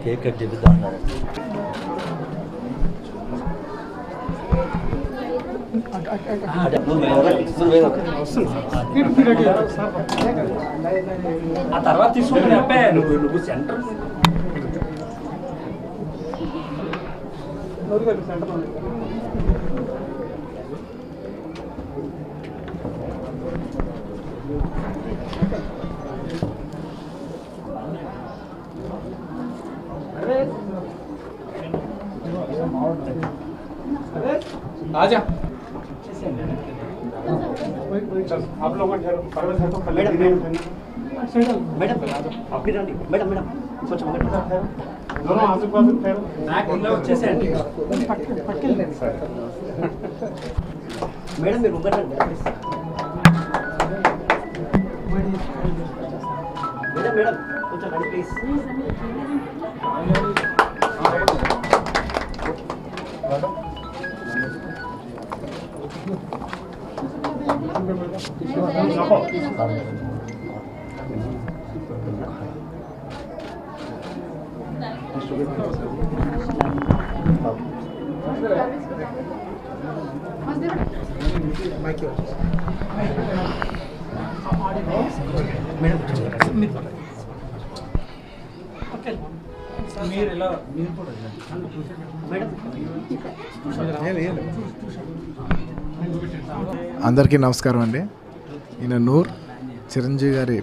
Cake cut చేద్దాం ఆ తర్వాత తీసుకుంటే అబ్బాయి నువ్వు సెంటర్ आजा आप लोग मैडम मैडम आपकी రండి मैडम मैडम కొంచెం दोनों आजू बाजू ठहरो నాకు ఇలా వచ్చేసేయండి మేడం మీరు ముంగరండి మేడం మేడం కొంచెం రండి ప్లీజ్ అందరికీ నమస్కారం అండి. ఈయన నూర్ చిరంజీవి గారి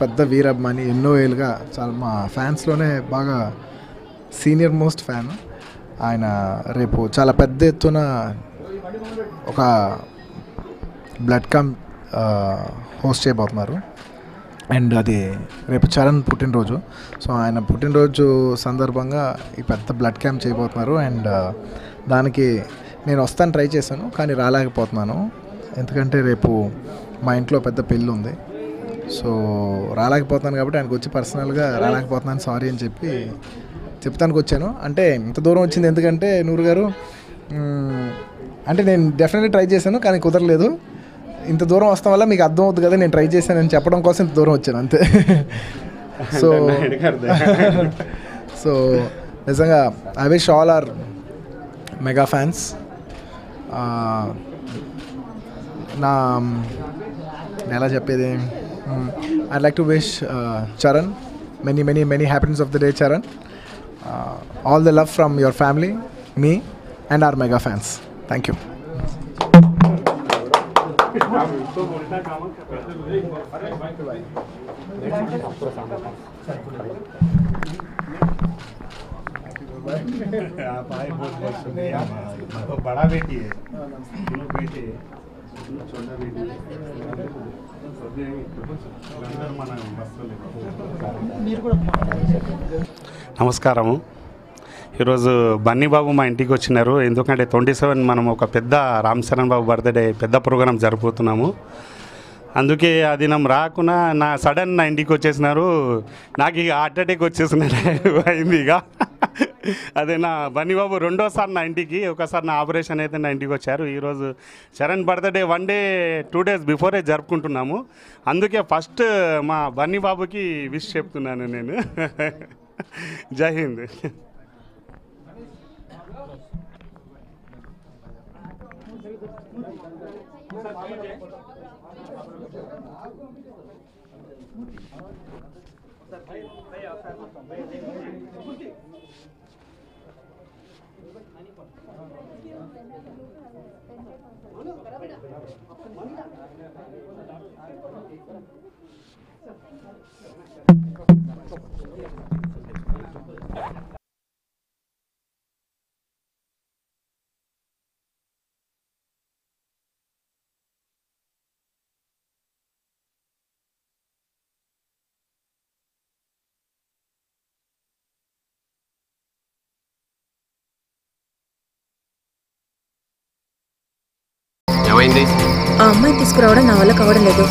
పెద్ద వీరాభిమాని. ఎన్నో ఏళ్ళుగా చాలా మా ఫ్యాన్స్లోనే బాగా సీనియర్ మోస్ట్ ఫ్యాన్. ఆయన రేపు చాలా పెద్ద ఎత్తున ఒక బ్లడ్ క్యాంప్ హోస్ట్ చేయబోతున్నారు. అండ్ అది రేపు చరణ్ పుట్టినరోజు. సో ఆయన పుట్టినరోజు సందర్భంగా ఈ పెద్ద బ్లడ్ క్యాంప్ చేయబోతున్నారు. అండ్ దానికి నేను వస్తాను ట్రై చేశాను, కానీ రాలేకపోతున్నాను. ఎందుకంటే రేపు మా ఇంట్లో పెద్ద పెళ్ళి ఉంది. సో రాలేకపోతున్నాను కాబట్టి ఆయనకు వచ్చి పర్సనల్గా రాలేకపోతున్నాను సారీ అని చెప్పి చెప్తానికి వచ్చాను. అంటే ఇంత దూరం వచ్చింది ఎందుకంటే నూరు గారు అంటే నేను డెఫినెట్లీ ట్రై చేశాను, కానీ కుదరలేదు. ఇంత దూరం వస్తాం వల్ల మీకు అర్థం అవుతుంది కదా, నేను ట్రై చేశానని చెప్పడం కోసం ఇంత దూరం వచ్చాను అంతే. సో నిజంగా I wish all our mega fans నా ఎలా చెప్పేది, I like to wish Charan many happiness of the day Charan. All the love from your family, మీ and our mega fans. Thank you. बड़ा बेटी है, दोनों बेटे छोटा बेटी నమస్కారము. ఈరోజు బన్నీ బాబు మా ఇంటికి వచ్చినారు. ఎందుకంటే 27 మనం ఒక పెద్ద రామ్ చరణ్ బాబు బర్త్డే పెద్ద ప్రోగ్రాం జరుపుతున్నాము. అందుకే అది నమ్మ రాకుండా నా సడన్ నా ఇంటికి వచ్చేసినారు. నాకు ఇక హార్ట్ అటాక్ వచ్చేసినారు అయింది. ఇక అదే నా బన్నీ బాబు రెండోసారి నా ఇంటికి, ఒకసారి నా ఆపరేషన్ అయితే నా ఇంటికి వచ్చారు. ఈరోజు Charan birthday 1 day 2 days before జరుపుకుంటున్నాము. అందుకే ఫస్ట్ మా బన్నీ బాబుకి విష్ చెప్తున్నాను నేను. జై హింద్. ఆ అమ్మాయిని తీసుకురావడం నా వల్ల కావడం లేదు.